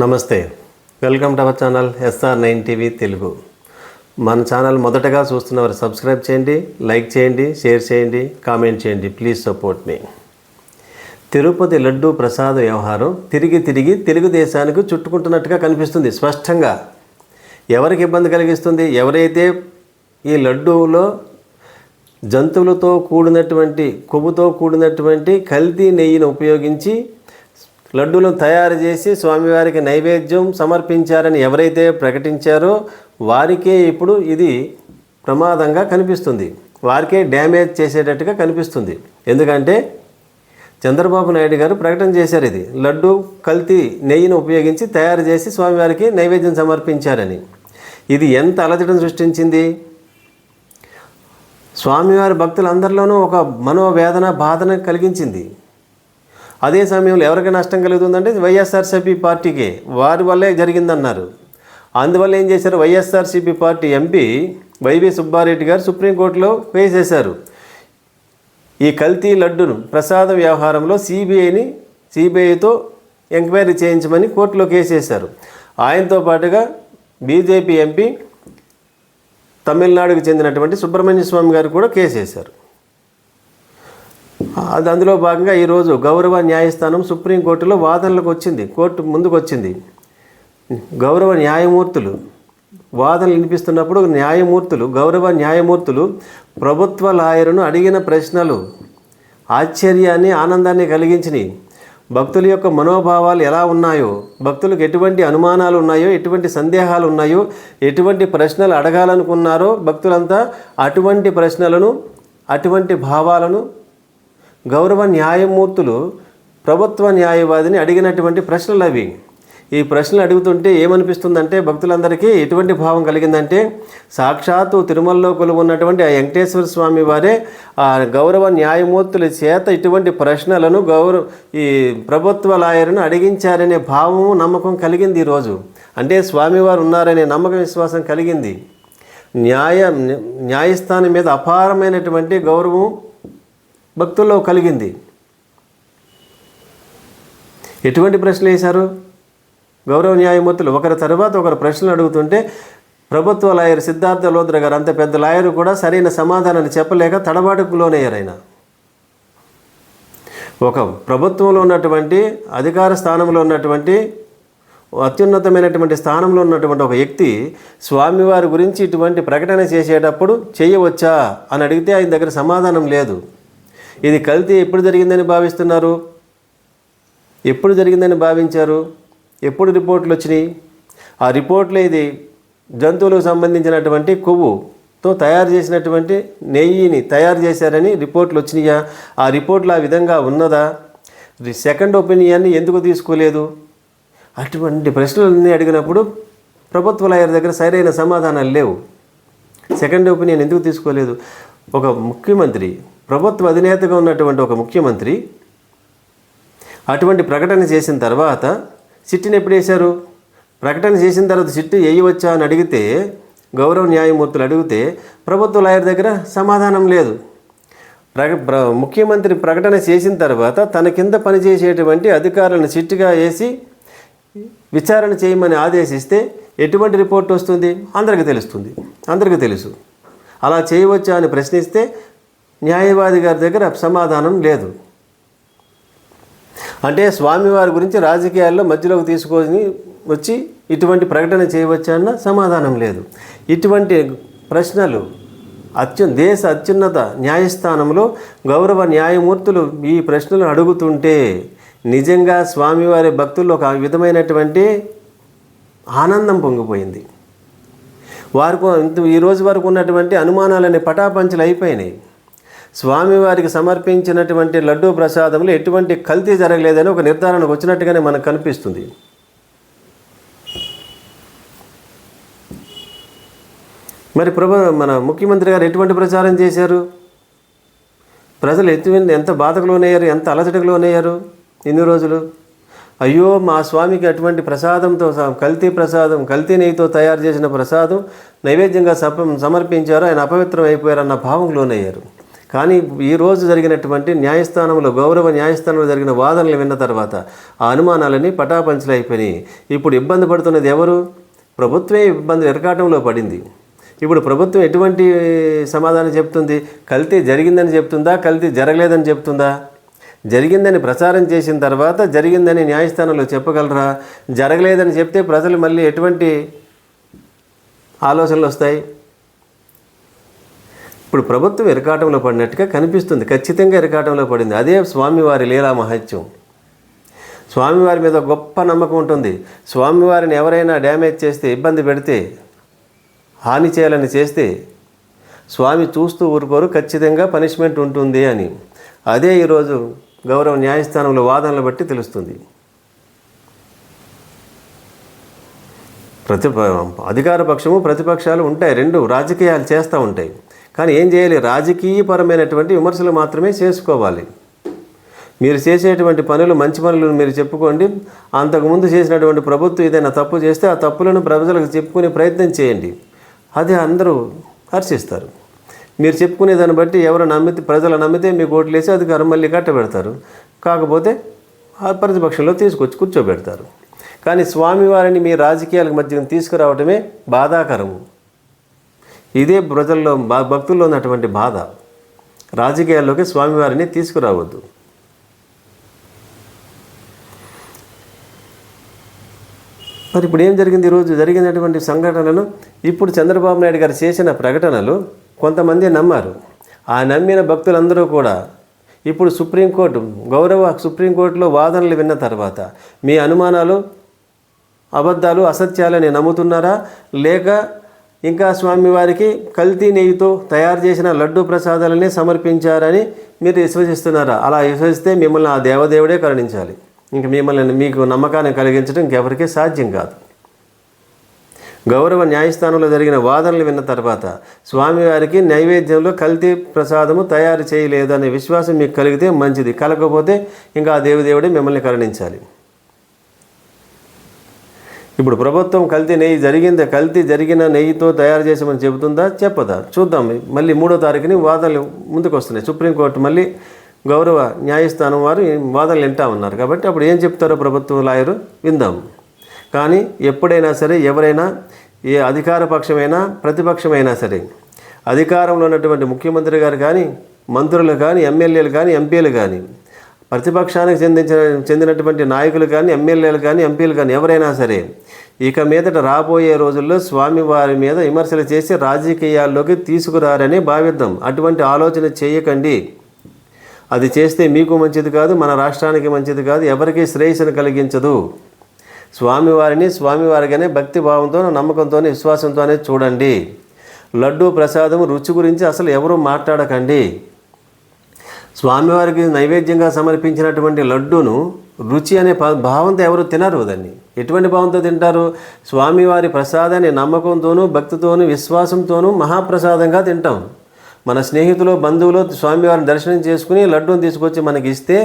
నమస్తే, welcome to our channel SR9 TV Telugu. మన channel మొదటగా చూస్తున్నవారు సబ్స్క్రైబ్ చేయండి, లైక్ చేయండి, షేర్ చేయండి, కామెంట్ చేయండి. ప్లీజ్ సపోర్ట్ మీ. తిరుపతి లడ్డూ ప్రసాద వ్యవహారం తిరిగి తెలుగుదేశానికి చుట్టుకుంటున్నట్టుగా కనిపిస్తుంది. స్పష్టంగా ఎవరికి ఇబ్బంది కలిగిస్తుంది? ఎవరైతే ఈ లడ్డూలో జంతువులతో కూడినటువంటి కొవ్వుతో కూడినటువంటి కల్తీ నెయ్యిని ఉపయోగించి లడ్డూలను తయారు చేసి స్వామివారికి నైవేద్యం సమర్పించారని ఎవరైతే ప్రకటించారో వారికే ఇప్పుడు ఇది ప్రమాదంగా కనిపిస్తుంది, వారికే డ్యామేజ్ చేసేటట్టుగా కనిపిస్తుంది. ఎందుకంటే చంద్రబాబు నాయుడు గారు ప్రకటన చేశారు, ఇది లడ్డు కల్తీ నెయ్యిని ఉపయోగించి తయారు చేసి స్వామివారికి నైవేద్యం సమర్పించారని. ఇది ఎంత అలజడిని సృష్టించింది? స్వామివారి భక్తులందరిలోనూ ఒక మనోవేదన, బాధను కలిగించింది. అదే సమయంలో ఎవరికి నష్టం కలుగుతుందంటే వైఎస్ఆర్సీపీ పార్టీకి, వారి వల్లే జరిగిందన్నారు. అందువల్ల ఏం చేశారు, వైఎస్ఆర్సీపీ పార్టీ ఎంపీ వైవి సుబ్బారెడ్డి గారు సుప్రీంకోర్టులో వేసేశారు. ఈ కల్తీ లడ్డును ప్రసాద వ్యవహారంలో సిబిఐతో ఎంక్వైరీ చేయించమని కోర్టులో కేసేశారు. ఆయనతో పాటుగా బీజేపీ ఎంపీ తమిళనాడుకు చెందినటువంటి సుబ్రహ్మణ్య స్వామి గారు కూడా కేసేశారు. అందులో భాగంగా ఈరోజు గౌరవ న్యాయస్థానం సుప్రీంకోర్టులో వాదనలకు వచ్చింది, కోర్టు ముందుకు వచ్చింది. గౌరవ న్యాయమూర్తులు వాదనలు వినిపిస్తున్నప్పుడు గౌరవ న్యాయమూర్తులు ప్రభుత్వ లాయరును అడిగిన ప్రశ్నలు ఆశ్చర్యాన్ని, ఆనందాన్ని కలిగించినాయి. భక్తుల యొక్క మనోభావాలు ఎలా ఉన్నాయో, భక్తులకు ఎటువంటి అనుమానాలు ఉన్నాయో, ఎటువంటి సందేహాలు ఉన్నాయో, ఎటువంటి ప్రశ్నలు అడగాలనుకున్నారో భక్తులంతా అటువంటి ప్రశ్నలను, అటువంటి భావాలను గౌరవ న్యాయమూర్తులు ప్రభుత్వ న్యాయవాదిని అడిగినటువంటి ప్రశ్నలు అవి. ఈ ప్రశ్నలు అడుగుతుంటే ఏమనిపిస్తుందంటే భక్తులందరికీ ఎటువంటి భావం కలిగిందంటే సాక్షాత్తు తిరుమలలో కొలువున్నటువంటి ఆ వెంకటేశ్వర స్వామి వారే ఆ గౌరవ న్యాయమూర్తుల చేత ఇటువంటి ప్రశ్నలను ఈ ప్రభుత్వ లాయర్ను అడిగించారనే భావము, నమ్మకం కలిగింది ఈరోజు. అంటే స్వామివారు ఉన్నారనే నమ్మకం, విశ్వాసం కలిగింది. న్యాయస్థానం మీద అపారమైనటువంటి గౌరవం భక్తుల్లో కలిగింది. ఎటువంటి ప్రశ్నలు వేశారు గౌరవ న్యాయమూర్తులు? ఒకరి తర్వాత ఒకరు ప్రశ్నలు అడుగుతుంటే ప్రభుత్వ లాయర్ సిద్ధార్థ లోద్ర గారు, అంత పెద్ద లాయరు కూడా సరైన సమాధానాన్ని చెప్పలేక తడబాటుకు లోనయ్యారు. ఆయన ఒక ప్రభుత్వంలో ఉన్నటువంటి అధికార స్థానంలో ఉన్నటువంటి అత్యున్నతమైనటువంటి స్థానంలో ఉన్నటువంటి ఒక వ్యక్తి స్వామివారి గురించి ఇటువంటి ప్రకటన చేసేటప్పుడు చేయవచ్చా అని అడిగితే ఆయన దగ్గర సమాధానం లేదు. ఇది కల్తీ ఎప్పుడు జరిగిందని భావిస్తున్నారు? ఎప్పుడు జరిగిందని భావించారు? ఎప్పుడు రిపోర్ట్లు వచ్చినాయి? ఆ రిపోర్ట్లో ఇది జంతువులకు సంబంధించినటువంటి కొవ్వుతో తయారు చేసినటువంటి నెయ్యిని తయారు చేశారని రిపోర్ట్లు వచ్చినాయా? ఆ రిపోర్ట్లు ఆ విధంగా ఉన్నదా? సెకండ్ ఒపీనియన్ని ఎందుకు తీసుకోలేదు? అటువంటి ప్రశ్నలన్నీ అడిగినప్పుడు ప్రభుత్వ లాయర్ దగ్గర సరైన సమాధానాలు లేవు. సెకండ్ ఒపీనియన్ ఎందుకు తీసుకోలేదు? ఒక ముఖ్యమంత్రి, ప్రభుత్వ అధినేతగా ఉన్నటువంటి ఒక ముఖ్యమంత్రి అటువంటి ప్రకటన చేసిన తర్వాత సిట్టిని ఎప్పుడు వేశారు? ప్రకటన చేసిన తర్వాత సిట్టు వేయవచ్చా అని అడిగితే, గౌరవ న్యాయమూర్తులు అడిగితే ప్రభుత్వ లాయర్ దగ్గర సమాధానం లేదు. ముఖ్యమంత్రి ప్రకటన చేసిన తర్వాత తన కింద పనిచేసేటువంటి అధికారులను సిట్టుగా వేసి విచారణ చేయమని ఆదేశిస్తే ఎటువంటి రిపోర్ట్ వస్తుంది? అందరికీ తెలుసు. అలా చేయవచ్చా అని ప్రశ్నిస్తే న్యాయవాది గారి దగ్గర సమాధానం లేదు. అంటే స్వామివారి గురించి రాజకీయాల్లో మధ్యలోకి తీసుకొని వచ్చి ఇటువంటి ప్రకటన చేయవచ్చా అన్న సమాధానం లేదు. ఇటువంటి ప్రశ్నలు దేశ అత్యున్నత న్యాయస్థానంలో గౌరవ న్యాయమూర్తులు ఈ ప్రశ్నలు అడుగుతుంటే నిజంగా స్వామివారి భక్తుల్లో ఒక విధమైనటువంటి ఆనందం పొంగిపోయింది. ఈ రోజు వరకు ఉన్నటువంటి అనుమానాలన్నీ పటాపంచలు అయిపోయినాయి. స్వామివారికి సమర్పించినటువంటి లడ్డూ ప్రసాదంలో ఎటువంటి కల్తీ జరగలేదని ఒక నిర్ధారణకు వచ్చినట్టుగానే మనకు కనిపిస్తుంది. మరి మన ముఖ్యమంత్రి గారు ఎటువంటి ప్రచారం చేశారు? ప్రజలు ఎంత బాధకు లోనయ్యారు, ఎంత అలజడికి లోనయ్యారు ఇన్ని రోజులు. అయ్యో, మా స్వామికి అటువంటి ప్రసాదంతో, కల్తీ నెయ్యితో తయారు చేసిన ప్రసాదం నైవేద్యంగా సమర్పించారు, ఆయన అపవిత్రం అయిపోయారన్న భావం లోనయ్యారు. కానీ ఈరోజు జరిగినటువంటి న్యాయస్థానంలో గౌరవ న్యాయస్థానంలో జరిగిన వాదనలు విన్న తర్వాత ఆ అనుమానాలన్నీ పటాపంచలు అయిపోయినాయి. ఇప్పుడు ఇబ్బంది పడుతున్నది ఎవరు? ప్రభుత్వమే ఇబ్బంది ఇరకాటంలో పడింది. ఇప్పుడు ప్రభుత్వం ఎటువంటి సమాధానం చెప్తుంది? కల్తీ జరిగిందని చెప్తుందా, కల్తీ జరగలేదని చెప్తుందా? జరిగిందని ప్రచారం చేసిన తర్వాత జరిగిందని న్యాయస్థానంలో చెప్పగలరా? జరగలేదని చెప్తే ప్రజలు మళ్ళీ ఎటువంటి ఆలోచనలు వస్తాయి? ఇప్పుడు ప్రభుత్వం ఇరకాటంలో పడినట్టుగా కనిపిస్తుంది. ఖచ్చితంగా ఇరకాటంలో పడింది. అదే స్వామివారి లీలా మహత్యం. స్వామివారి మీద గొప్ప నమ్మకం ఉంటుంది. స్వామివారిని ఎవరైనా డ్యామేజ్ చేస్తే, ఇబ్బంది పెడితే, హాని చేయాలని చేస్తే స్వామి చూస్తూ ఊరుకోరు, ఖచ్చితంగా పనిష్మెంట్ ఉంటుంది అని. అదే ఈరోజు గౌరవ న్యాయస్థానంలో వాదనలు బట్టి తెలుస్తుంది. అధికార పక్షము ప్రతిపక్షాలు ఉంటాయి, రెండు రాజకీయాలు చేస్తూ ఉంటాయి. కానీ ఏం చేయాలి? రాజకీయపరమైనటువంటి విమర్శలు మాత్రమే చేసుకోవాలి. మీరు చేసేటువంటి పనులు మంచి పనులను మీరు చెప్పుకోండి. అంతకుముందు చేసినటువంటి ప్రభుత్వం ఏదైనా తప్పు చేస్తే ఆ తప్పులను ప్రజలకు చెప్పుకునే ప్రయత్నం చేయండి. అది అందరూ హర్షిస్తారు. మీరు చెప్పుకునే దాన్ని బట్టి ఎవరు నమ్మితే, ప్రజలు నమ్మితే మీకు ఓట్లు వేసి అధికారం మళ్ళీ కట్టబెడతారు. కాకపోతే ఆ ప్రతిపక్షంలో తీసుకొచ్చి కూర్చోబెడతారు. కానీ స్వామివారిని మీ రాజకీయాలకు మధ్య తీసుకురావడమే బాధాకరము. ఇదే ప్రజల్లో భక్తుల్లో ఉన్నటువంటి బాధ. రాజకీయాల్లోకి స్వామివారిని తీసుకురావద్దు. మరి ఇప్పుడు ఏం జరిగింది? ఈరోజు జరిగినటువంటి సంఘటనలు, ఇప్పుడు చంద్రబాబు నాయుడు గారు చేసిన ప్రకటనలు కొంతమంది నమ్మారు. ఆ నమ్మిన భక్తులందరూ కూడా ఇప్పుడు సుప్రీంకోర్టులో వాదనలు విన్న తర్వాత మీ అనుమానాలు అబద్ధాలు అసత్యాలని నమ్ముతున్నారా, లేక ఇంకా స్వామివారికి కల్తీ నెయ్యితో తయారు చేసిన లడ్డూ ప్రసాదాలనే సమర్పించారని మీరు విశ్వసిస్తున్నారా? అలా విశ్వసిస్తే మిమ్మల్ని ఆ దేవదేవుడే కరుణించాలి. ఇంక మీకు నమ్మకాన్ని కలిగించడం ఇంకెవరికీ సాధ్యం కాదు. గౌరవ న్యాయస్థానంలో జరిగిన వాదనలు విన్న తర్వాత స్వామివారికి నైవేద్యంలో కల్తీ ప్రసాదము తయారు చేయలేదు అనే విశ్వాసం మీకు కలిగితే మంచిది. కలగకపోతే ఇంకా ఆ దేవదేవుడే మిమ్మల్ని కరుణించాలి. ఇప్పుడు ప్రభుత్వం కల్తీ జరిగిన నెయ్యితో తయారు చేసామని చెబుతుందా, చెప్పదా? చూద్దాం. మళ్ళీ 3వ తారీఖుని వాదనలు ముందుకు వస్తున్నాయి. సుప్రీంకోర్టు మళ్ళీ గౌరవ న్యాయస్థానం వారు వాదనలు వింటా ఉన్నారు. కాబట్టి అప్పుడు ఏం చెప్తారో ప్రభుత్వం లాయరు విందాం. కానీ ఎప్పుడైనా సరే, ఎవరైనా, ఏ అధికార పక్షమైనా ప్రతిపక్షమైనా సరే, అధికారంలో ఉన్నటువంటి ముఖ్యమంత్రి గారు కానీ, మంత్రులు కానీ, ఎమ్మెల్యేలు కానీ, ఎంపీలు కానీ, ప్రతిపక్షానికి చెందినటువంటి నాయకులు కానీ, ఎమ్మెల్యేలు కానీ, ఎంపీలు కానీ, ఎవరైనా సరే ఇక మీదట రాబోయే రోజుల్లో స్వామివారి మీద విమర్శలు చేసి రాజకీయాల్లోకి తీసుకురారని భావిద్దాం. అటువంటి ఆలోచన చేయకండి. అది చేస్తే మీకు మంచిది కాదు, మన రాష్ట్రానికి మంచిది కాదు, ఎవరికీ శ్రేయస్సును కలిగించదు. స్వామివారిని స్వామివారిగానే భక్తి భావంతో, నమ్మకంతోనే, విశ్వాసంతోనే చూడండి. లడ్డూ ప్రసాదం రుచి గురించి అసలు ఎవరూ మాట్లాడకండి. స్వామివారికి నైవేద్యంగా సమర్పించినటువంటి లడ్డూను రుచి అనే భావంతో ఎవరు తినరు. దాన్ని ఎటువంటి భావంతో తింటారు? స్వామివారి ప్రసాదాన్ని నమ్మకంతోనూ, భక్తితోనూ, విశ్వాసంతోనూ మహాప్రసాదంగా తింటాం. మన స్నేహితులు, బంధువులు స్వామివారిని దర్శనం చేసుకుని లడ్డూని తీసుకొచ్చి మనకి ఇస్తే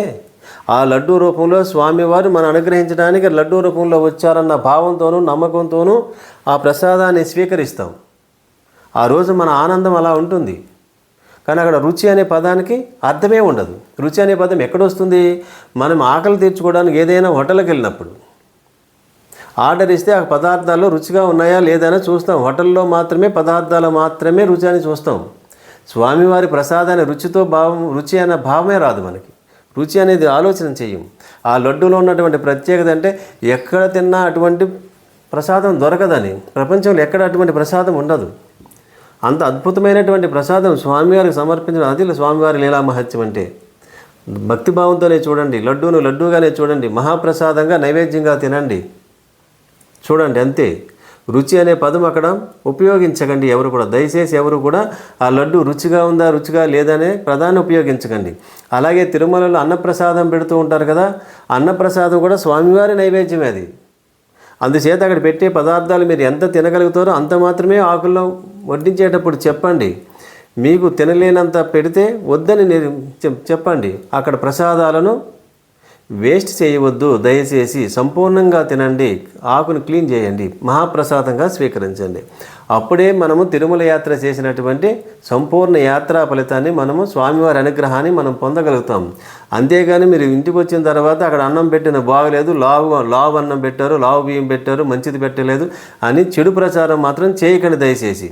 ఆ లడ్డూ రూపంలో స్వామివారు మనం అనుగ్రహించడానికి లడ్డూ రూపంలో వచ్చారన్న భావంతోనూ, నమ్మకంతోనూ ఆ ప్రసాదాన్ని స్వీకరిస్తాం. ఆ రోజు మన ఆనందం అలా ఉంటుంది. కానీ అక్కడ రుచి అనే పదానికి అర్థమే ఉండదు. రుచి అనే పదం ఎక్కడొస్తుంది? మనం ఆకలి తీర్చుకోవడానికి ఏదైనా హోటల్కి వెళ్ళినప్పుడు ఆర్డర్ ఇస్తే ఆ పదార్థాలు రుచిగా ఉన్నాయా లేదా అని చూస్తాం. హోటల్లో మాత్రమే పదార్థాలు మాత్రమే రుచి అని చూస్తాం. స్వామివారి ప్రసాదాన్ని రుచి అనే భావమే రాదు మనకి. రుచి అనేది ఆలోచన చెయ్యం. ఆ లడ్డూలో ఉన్నటువంటి ప్రత్యేకత అంటే ఎక్కడ తిన్నా అటువంటి ప్రసాదం దొరకదని, ప్రపంచంలో ఎక్కడ అటువంటి ప్రసాదం ఉండదు. అంత అద్భుతమైనటువంటి ప్రసాదం స్వామివారికి సమర్పించడం, అది స్వామివారి లీలా మహత్యం అంటే. భక్తిభావంతోనే చూడండి, లడ్డూను లడ్డూగానే చూడండి, మహాప్రసాదంగా నైవేద్యంగా తినండి, చూడండి, అంతే. రుచి అనే పదం అక్కడ ఉపయోగించకండి ఎవరు కూడా. దయచేసి ఎవరు కూడా ఆ లడ్డు రుచిగా ఉందా, రుచిగా లేదనే ప్రధాన్ని ఉపయోగించకండి. అలాగే తిరుమలలో అన్నప్రసాదం పెడుతూ ఉంటారు కదా, అన్నప్రసాదం కూడా స్వామివారి నైవేద్యమే అది. అందుచేత అక్కడ పెట్టే పదార్థాలు మీరు ఎంత తినగలుగుతారో అంత మాత్రమే ఆకుల్లో వడ్డించేటప్పుడు చెప్పండి. మీకు తినలేనంత పెడితే వద్దని చెప్పండి. అక్కడ ప్రసాదాలను వేస్ట్ చేయవద్దు. దయచేసి సంపూర్ణంగా తినండి, ఆకును క్లీన్ చేయండి, మహాప్రసాదంగా స్వీకరించండి. అప్పుడే మనము తిరుమల యాత్ర చేసినటువంటి సంపూర్ణ యాత్రా ఫలితాన్ని మనము స్వామివారి అనుగ్రహాన్ని మనం పొందగలుగుతాం. అంతేగాని మీరు ఇంటికి వచ్చిన తర్వాత అక్కడ అన్నం పెట్టిన బాగలేదు, లావు అన్నం పెట్టారు, లావు బియ్యం పెట్టారు, మంచిది పెట్టలేదు అని చెడు ప్రచారం మాత్రం చేయకండి దయచేసి.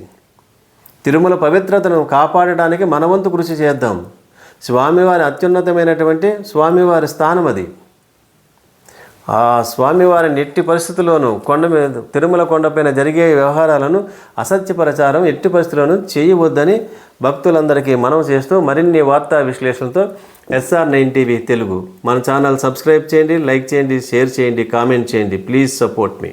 తిరుమల పవిత్రతను కాపాడడానికి మనవంతు కృషి చేద్దాం. స్వామివారి అత్యున్నతమైనటువంటి స్వామివారి స్థానం అది. ఆ స్వామివారిని ఎట్టి పరిస్థితుల్లోనూ కొండ మీద తిరుమల కొండపైన జరిగే వ్యవహారాలను అసత్య ప్రచారం ఎట్టి పరిస్థితుల్లోనూ చేయవద్దని భక్తులందరికీ మనవి చేస్తూ మరిన్ని వార్తా విశ్లేషణలతో SR9 TV తెలుగు మన ఛానల్ సబ్స్క్రైబ్ చేయండి, లైక్ చేయండి, షేర్ చేయండి, కామెంట్ చేయండి. Please support me.